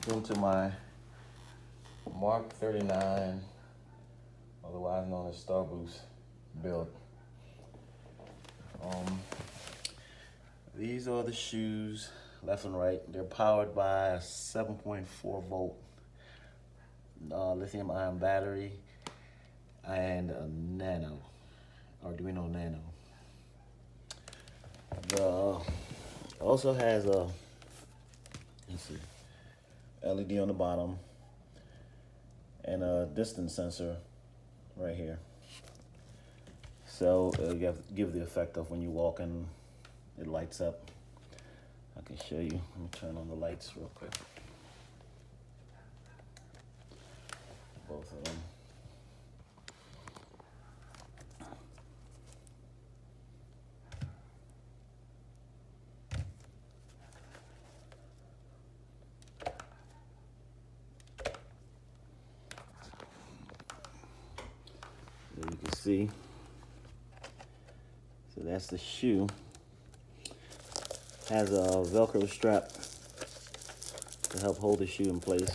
into my Mark 39, otherwise known as Starboost build. These are the shoes, left and right. They're powered by a 7.4 volt lithium ion battery and a nano, Arduino Nano. The also has a LED on the bottom and a distance sensor right here. So it'll give the effect of when you walk and it lights up. I can show you. Let me turn on the lights real quick. Both of them. There you can see. So that's the shoe. Has a Velcro strap to help hold the shoe in place.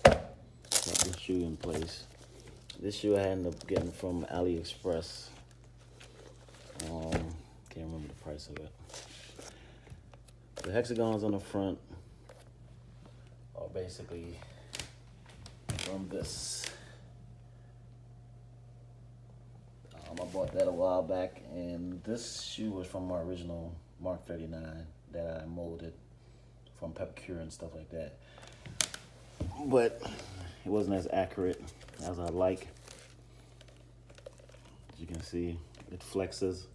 Hold the shoe in place. This shoe I ended up getting from AliExpress. Can't remember the price of it. The hexagons on the front are basically from this. I bought that a while back, and this shoe was from my original Mark 39 that I molded from Pepcure and stuff like that. But it wasn't as accurate as I like. As you can see, it flexes.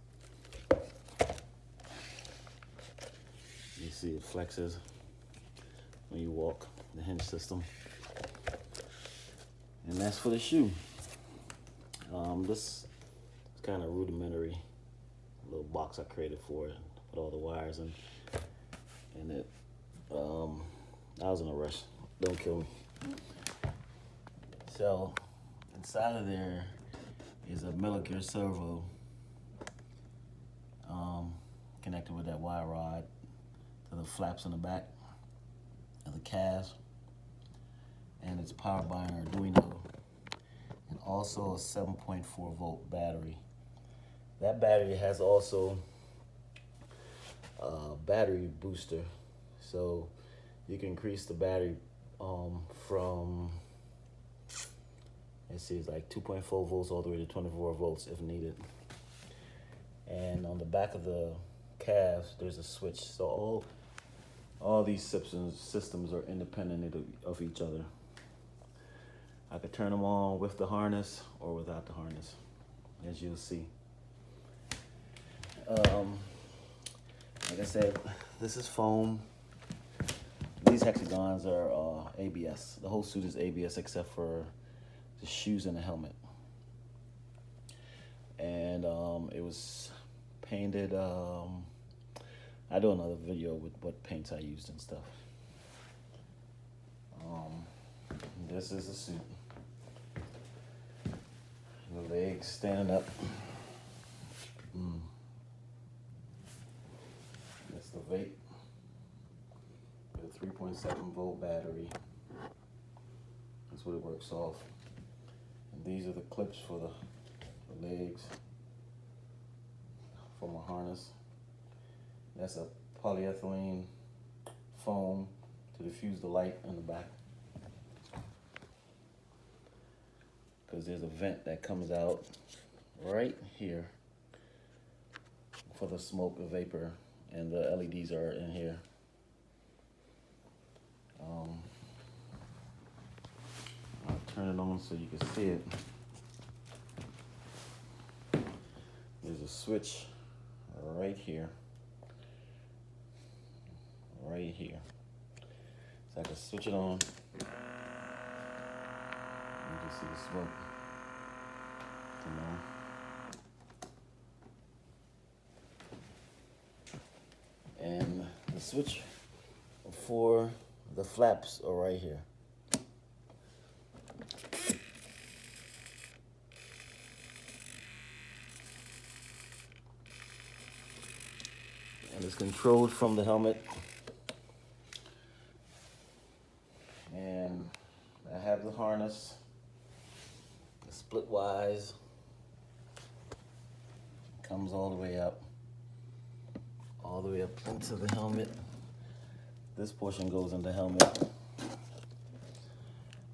You see it flexes when you walk, the hinge system. And that's for the shoe. This kind of rudimentary little box I created for it, put all the wires in it. I was in a rush, don't kill me. So inside of there is a millimeter servo connected with that wire rod to the flaps on the back of the calves, and it's powered by an Arduino and also a 7.4 volt battery. That battery has also a battery booster, so you can increase the battery from, let's see, it's like 2.4 volts all the way to 24 volts if needed. And on the back of the calves, there's a switch. So all these systems are independent of each other. I could turn them on with the harness or without the harness, as you'll see. Like I said, this is foam. These hexagons are ABS. The whole suit is ABS except for the shoes and the helmet. And it was painted. I do another video with what paints I used and stuff. This is the suit. The legs standing up. That's the vape with a 3.7 volt battery. That's what it works off. And these are the clips for the legs for my harness. That's a polyethylene foam to diffuse the light in the back, because there's a vent that comes out right here for the smoke, the vapor, and the LEDs are in here. I'll turn it on so you can see it. There's a switch right here. Right here. So I can switch it on. You can see the smoke come on. And the switch for the flaps are right here. And it's controlled from the helmet. harness, the split wise, comes all the way up into the helmet. This portion goes in the helmet,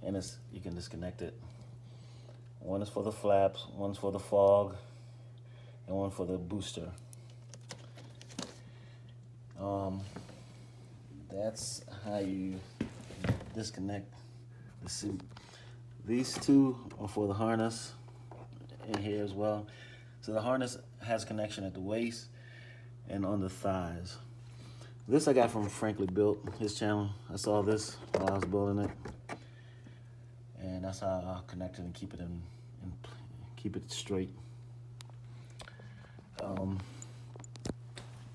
and you can disconnect it. One is for the flaps, one's for the fog, and one for the booster. That's how you disconnect the suit. These two are for the harness in here as well. So the harness has connection at the waist and on the thighs. This I got from Frankly Built, his channel. I saw this while I was building it, and that's how I'll connect it and keep it straight.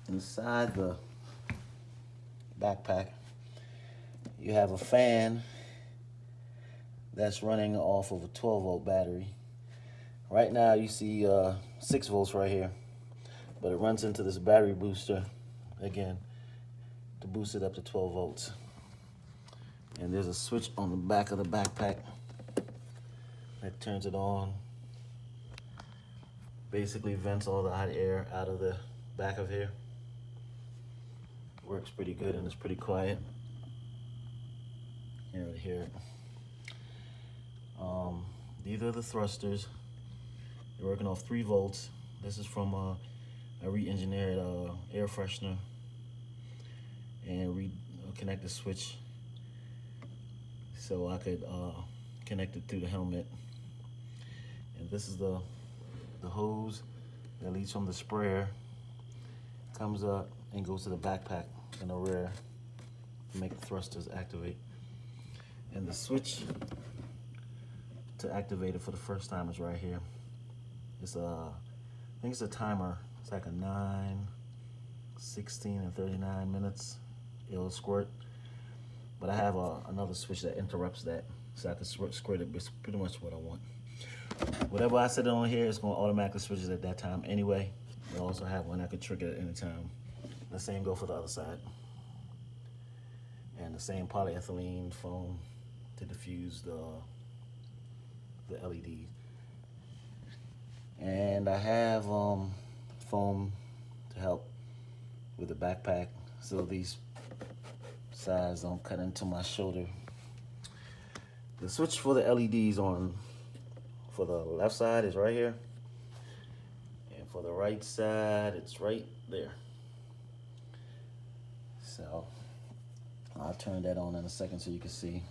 Inside the backpack, you have a fan that's running off of a 12-volt battery. Right now you see 6 volts right here, but it runs into this battery booster again to boost it up to 12 volts. And there's a switch on the back of the backpack that turns it on. Basically vents all the hot air out of the back of here. Works pretty good and it's pretty quiet. You can't really hear it. These are the thrusters. They're working off 3 volts. This is from a re-engineered air freshener, and reconnect the switch so I could connect it through the helmet. And this is the hose that leads from the sprayer, comes up and goes to the backpack in the rear to make the thrusters activate. And the switch to activate it for the first time is right here. It's I think it's a timer. It's like a 9, 16, and 39 minutes. It'll squirt. But I have another switch that interrupts that, so I can squirt it. It's pretty much what I want. Whatever I set it on here, it's going to automatically switch it at that time anyway. I also have one I could trigger at any time. The same go for the other side. And the same polyethylene foam to diffuse the LED. And I have foam to help with the backpack so these sides don't cut into my shoulder. The switch for the LEDs for the left side is right here, and for the right side it's right there. So I'll turn that on in a second so you can see.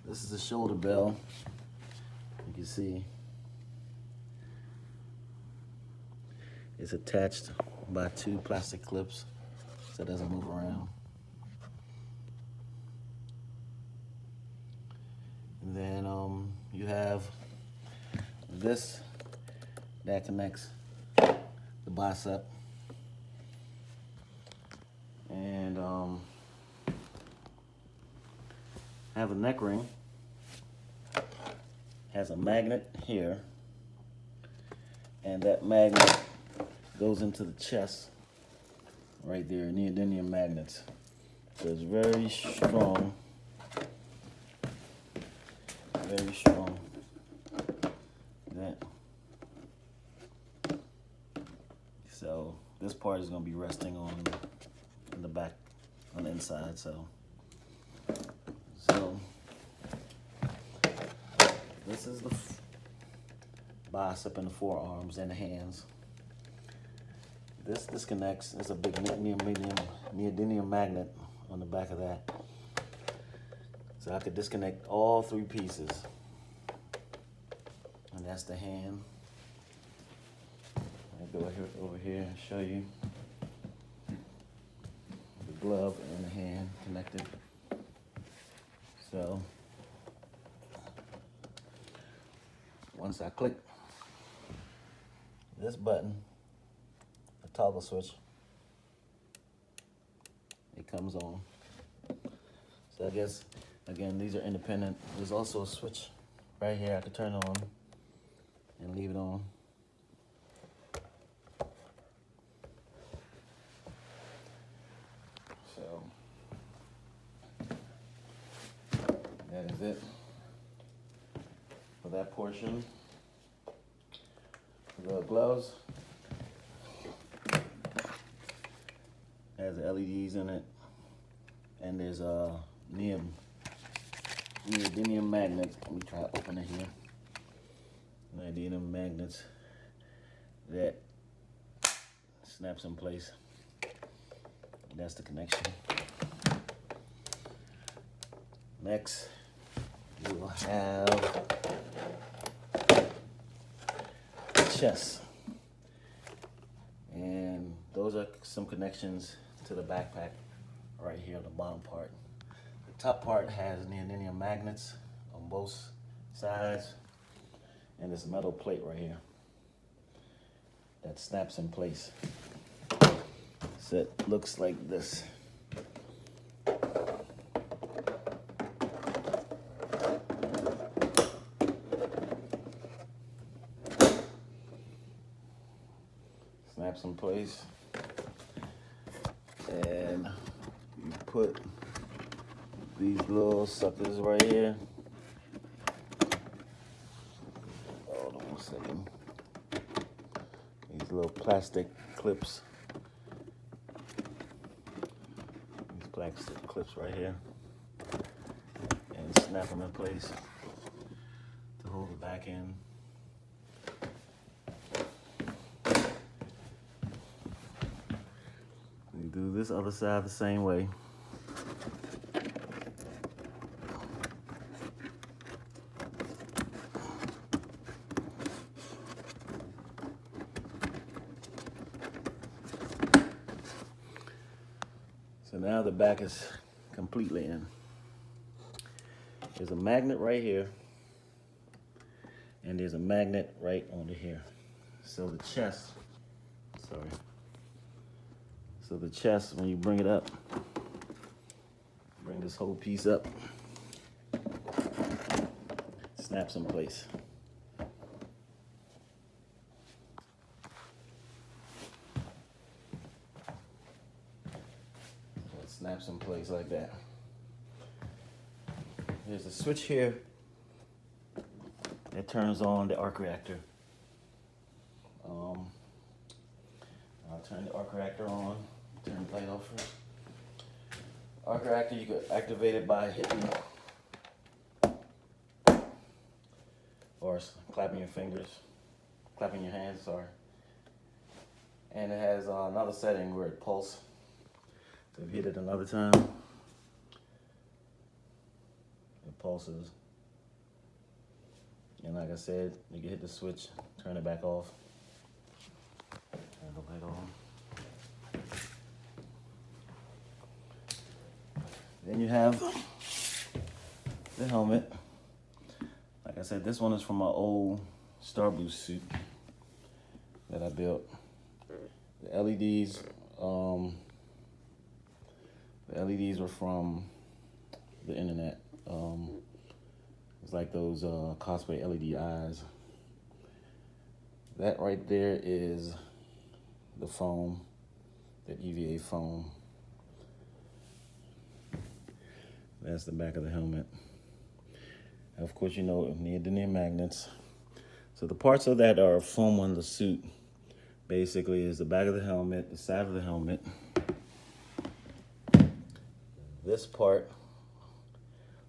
This is the shoulder bell. You can see it's attached by 2 plastic clips so it doesn't move around. And then you have this that connects the bicep, and have a neck ring. Has a magnet here, and that magnet goes into the chest right there, neodymium magnets. So it's very strong. Very strong. That. So this part is going to be resting on the back, on the inside. So this is the bicep and the forearms and the hands. This disconnects. There's a big neodymium magnet on the back of that. So I could disconnect all 3 pieces. And that's the hand. I'll go over here and show you the glove and the hand connected. So once I click this button, the toggle switch, it comes on. So I guess, again, these are independent. There's also a switch right here I could turn on and leave it on. So that is it. portion. The gloves has LEDs in it, and there's neodymium magnets. Let me try to open it here. Neodymium magnets that snaps in place. That's the connection. Next, we will have the chest. And those are some connections to the backpack right here on the bottom part. The top part has neodymium magnets on both sides, and this metal plate right here that snaps in place. So it looks like this. Snaps in place, and you put these little suckers right here. Hold on 1 second. These little plastic clips. These plastic clips right here, and snap them in place to hold the back end. You do this other side the same way. So now the back is completely in. There's a magnet right here, and there's a magnet right under here. So the chest, So the chest, when you bring it up, bring this whole piece up, snaps in place. So it snaps in place like that. There's a switch here that turns on the arc reactor. I'll turn the arc reactor on. Turn the light off first. Arc reactor, you could activate it by hitting or clapping your fingers, clapping your hands, sorry. And it has another setting where it pulses. So if you hit it another time, it pulses. And like I said, you can hit the switch, turn it back off, turn the light on. Then you have the helmet. Like I said, this one is from my old Starboost suit that I built. The LEDs were from the internet. It's like those Cosplay LED eyes. That right there is the foam, that EVA foam. That's the back of the helmet. And of course, you know, neodymium magnets. So the parts of that are foam on the suit. Basically, is the back of the helmet, the side of the helmet, this part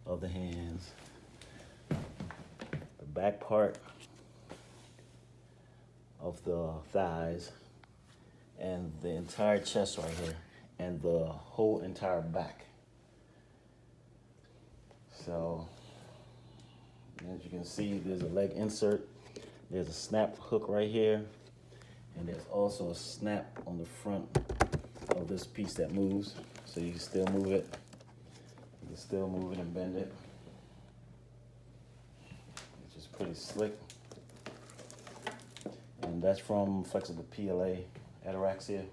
of the hands, the back part of the thighs, and the entire chest right here, and the whole entire back. So, as you can see, there's a leg insert, there's a snap hook right here, and there's also a snap on the front of this piece that moves. So you can still move it. You can still move it and bend it, which is pretty slick. And that's from Flexible PLA Ataraxia.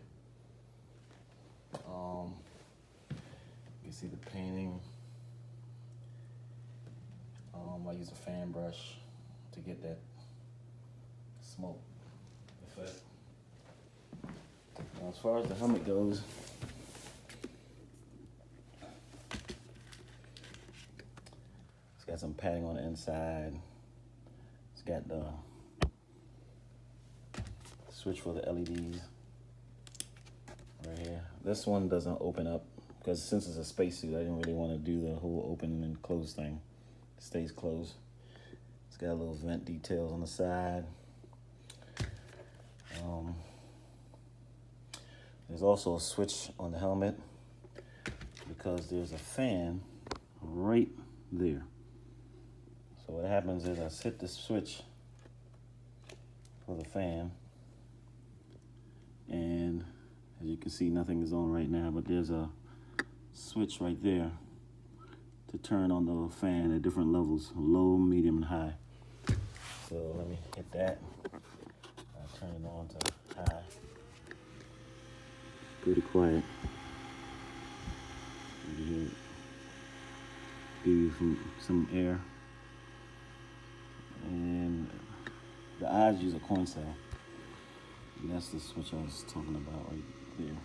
You can see the painting. I use a fan brush to get that smoke effect. Now, as far as the helmet goes, it's got some padding on the inside, It's got the switch for the LEDs right here. This one doesn't open up because since it's a spacesuit, I didn't really want to do the whole open and close thing. It stays closed. It's got little vent details on the side. There's also a switch on the helmet because there's a fan right there. So what happens is I hit the switch for the fan, and as you can see, nothing is on right now, but there's a switch right there to turn on the fan at different levels, low, medium, and high. So let me hit that. I'll turn it on to high. Pretty quiet. You hear it. Give you some air. And the eyes use a coin cell. And that's the switch I was talking about right there.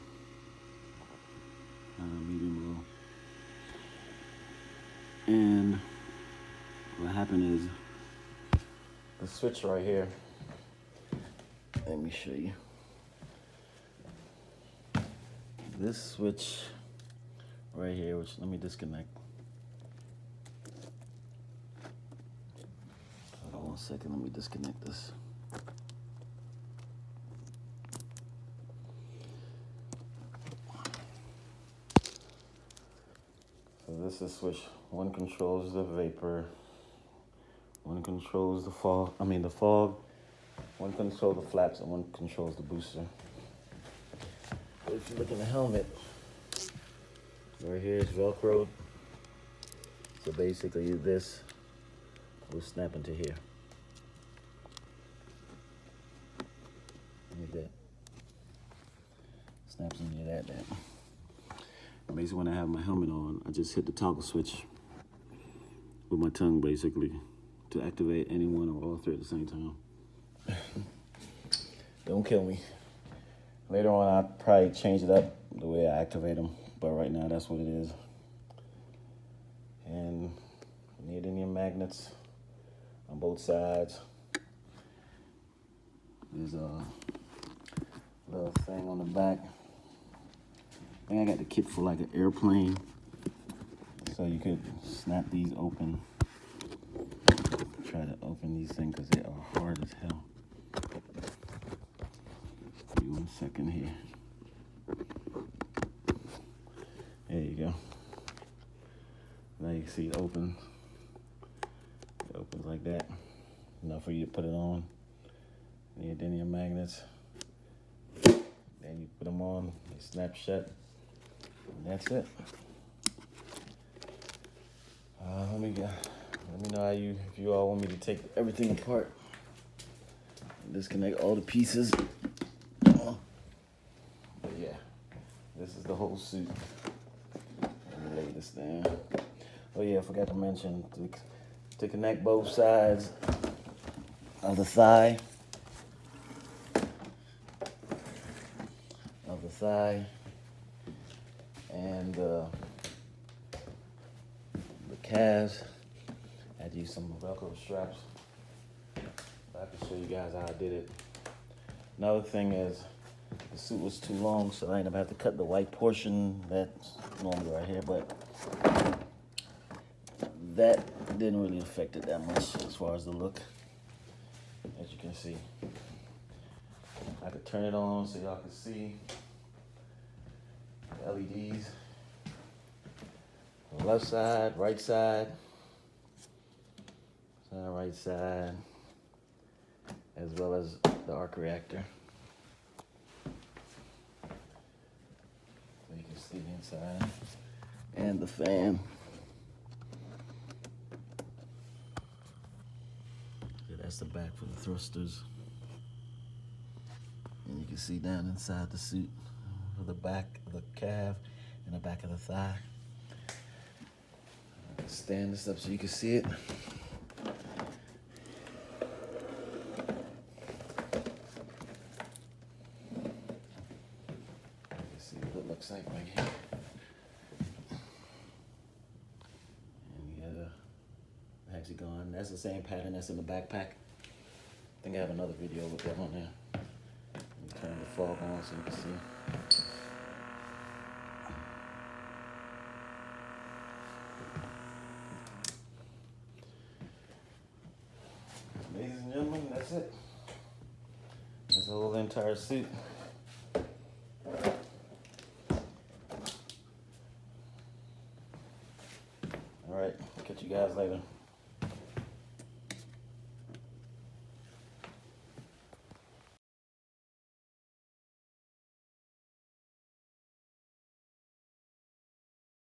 Medium, low. And what happened is the switch right here. Let me show you. This switch right here, which let me disconnect. Hold on 1 second, let me disconnect this. So this is switch. One controls the vapor. One controls the fog. The fog. One controls the flaps, and one controls the booster. But if you look in the helmet, right here is Velcro. So basically, this will snap into here. Like that. Snaps into that. Basically, when I have my helmet on, I just hit the toggle switch with my tongue, basically, to activate any one or all three at the same time. Don't kill me. Later on, I'll probably change it up the way I activate them, but right now, that's what it is. And neodymium magnets on both sides. There's a little thing on the back. I think I got the kit for like an airplane, so you could snap these open. Try to open these things because they are hard as hell. Give me 1 second here. There you go. Now you can see it open. It opens like that. Enough for you to put it on. Neodymium magnets. Then you put them on, they snap shut. And that's it. Let me know if you all want me to take everything apart. Disconnect all the pieces. But yeah, this is the whole suit. Let me lay this down. Oh yeah, I forgot to mention to connect both sides of the thigh. And the calves. I had to use some Velcro straps. I can show you guys how I did it. Another thing is the suit was too long, so I ended up having to cut the white portion that's normally right here, but that didn't really affect it that much as far as the look. As you can see, I could turn it on so y'all can see the LEDs. The left side, right side, right side, as well as the arc reactor. So you can see the inside. And the fan. So that's the back for the thrusters. And you can see down inside the suit, the back of the calf and the back of the thigh. Stand this up so you can see it. You can see what it looks like right here. And you got a hexagon. That's the same pattern that's in the backpack. think I have another video with that on there. Turn the fog on so you can see. Ladies and gentlemen, that's it. That's the whole entire suit. Alright, catch you guys later.